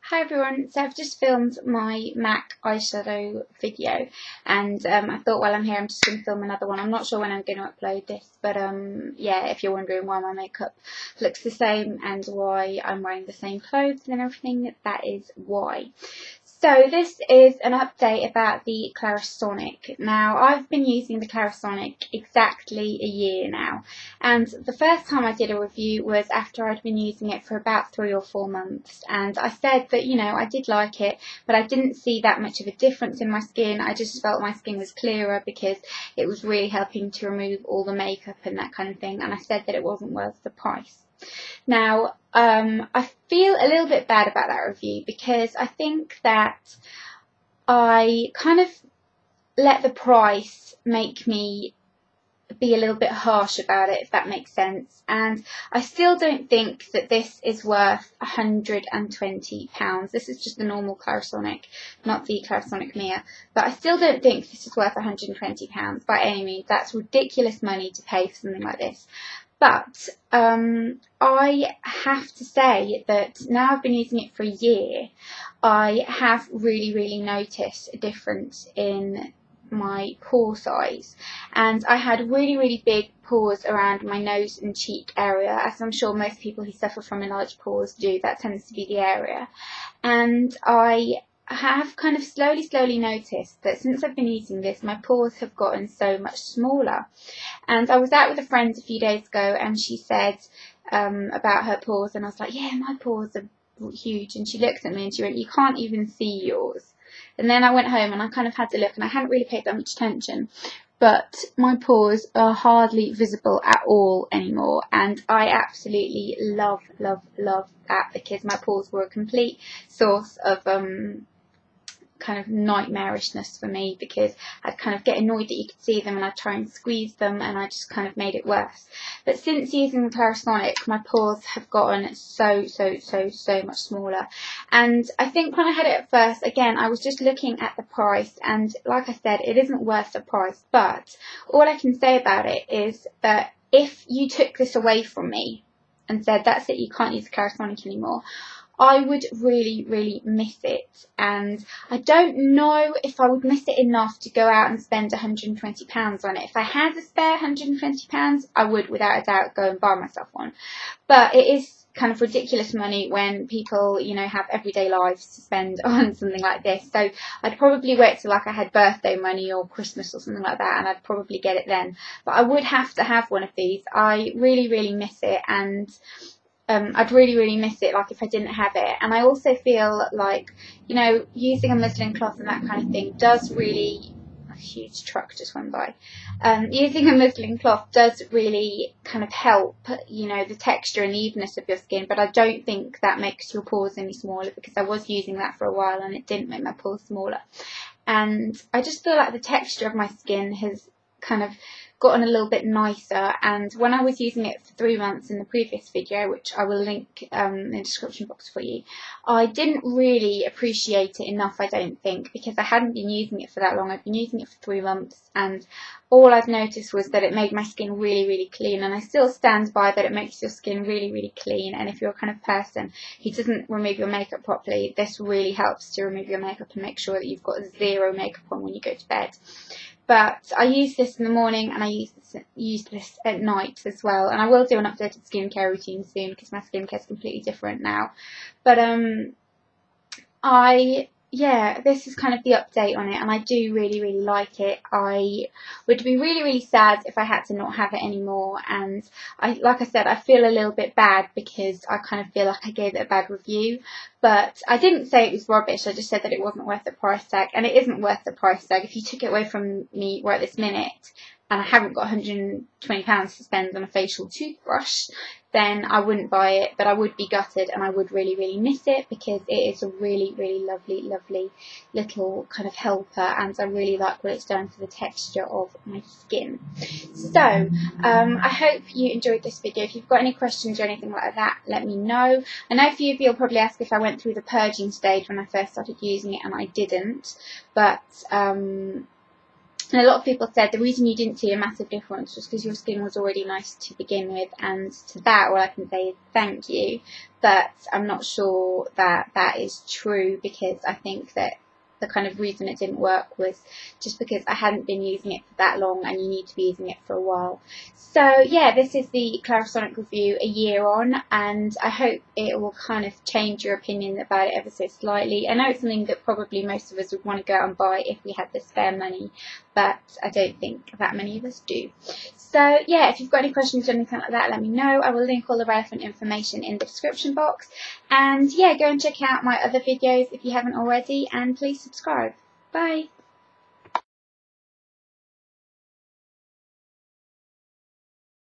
Hi everyone, so I've just filmed my MAC eyeshadow video and I thought while I'm here I'm just going to film another one. I'm not sure when I'm going to upload this, but yeah, if you're wondering why my makeup looks the same and why I'm wearing the same clothes and everything, that is why. So this is an update about the Clarisonic. Now, I've been using the Clarisonic exactly a year now, and the first time I did a review was after I'd been using it for about 3 or 4 months, and I said that, you know, I did like it, but I didn't see that much of a difference in my skin. I just felt my skin was clearer because it was really helping to remove all the makeup and that kind of thing, and I said that it wasn't worth the price. Now, I feel a little bit bad about that review because I think that I kind of let the price make me be a little bit harsh about it, if that makes sense. And I still don't think that this is worth £120. This is just the normal Clarisonic, not the Clarisonic Mia. But I still don't think this is worth £120 by any means. That's ridiculous money to pay for something like this. But I have to say that now I've been using it for a year, I have really noticed a difference in my pore size, and I had really big pores around my nose and cheek area, as I'm sure most people who suffer from enlarged pores do. That tends to be the area, and I have kind of slowly noticed that since I've been using this, my pores have gotten so much smaller. And I was out with a friend a few days ago and she said about her pores, and I was like, yeah, my pores are huge, and she looked at me and she went, you can't even see yours. And then I went home and I kind of had to look, and I hadn't really paid that much attention, but my pores are hardly visible at all anymore, and I absolutely love that, because my pores were a complete source of kind of nightmarishness for me, because I'd kind of get annoyed that you could see them and I'd try and squeeze them, and I just kind of made it worse. But since using the Clarisonic, my pores have gotten so much smaller. And I think when I had it at first, again, I was just looking at the price, and like I said, it isn't worth the price. But all I can say about it is that if you took this away from me and said, that's it, you can't use the Clarisonic anymore, I would really miss it, and I don't know if I would miss it enough to go out and spend £120 on it. If I had a spare £120, I would without a doubt go and buy myself one. But it is kind of ridiculous money when people, you know, have everyday lives to spend on something like this. So I'd probably wait till like I had birthday money or Christmas or something like that, and I'd probably get it then. But I would have to have one of these. I really miss it, and I'd really miss it, like, if I didn't have it. And I also feel like, you know, using a muslin cloth and that kind of thing does really... A huge truck just went by. Using a muslin cloth does really kind of help, you know, the texture and the evenness of your skin, but I don't think that makes your pores any smaller, because I was using that for a while and it didn't make my pores smaller. And I just feel like the texture of my skin has kind of gotten a little bit nicer, and when I was using it for 3 months in the previous video, which I will link in the description box for you, I didn't really appreciate it enough, I don't think, because I hadn't been using it for that long. I'd been using it for 3 months, and all I've noticed was that it made my skin really clean, and I still stand by that it makes your skin really clean. And if you're a kind of person who doesn't remove your makeup properly, this really helps to remove your makeup and make sure that you've got zero makeup on when you go to bed. But I use this in the morning and I use this at night as well. And I will do an updated skincare routine soon, because my skincare is completely different now. But yeah, this is kind of the update on it, and I do really like it. I would be really sad if I had to not have it anymore, and like I said, I feel a little bit bad because I kind of feel like I gave it a bad review. But I didn't say it was rubbish, I just said that it wasn't worth the price tag, and it isn't worth the price tag. If you took it away from me right this minute and I haven't got £120 to spend on a facial toothbrush, then I wouldn't buy it. But I would be gutted, and I would really miss it, because it is a really lovely little kind of helper, and I really like what it's done for the texture of my skin. So I hope you enjoyed this video. If you've got any questions or anything like that, let me know. I know a few of you will probably ask if I went through the purging stage when I first started using it, and I didn't. But And a lot of people said the reason you didn't see a massive difference was because your skin was already nice to begin with, and to that all I can say is thank you. But I'm not sure that that is true, because I think that the kind of reason it didn't work was just because I hadn't been using it for that long, and you need to be using it for a while. So yeah, this is the Clarisonic review a year on, and I hope it will kind of change your opinion about it ever so slightly. I know it's something that probably most of us would want to go out and buy if we had the spare money, but I don't think that many of us do. So yeah, if you've got any questions or anything like that, let me know. I will link all the relevant information in the description box. And yeah, go and check out my other videos if you haven't already, and please subscribe. Bye!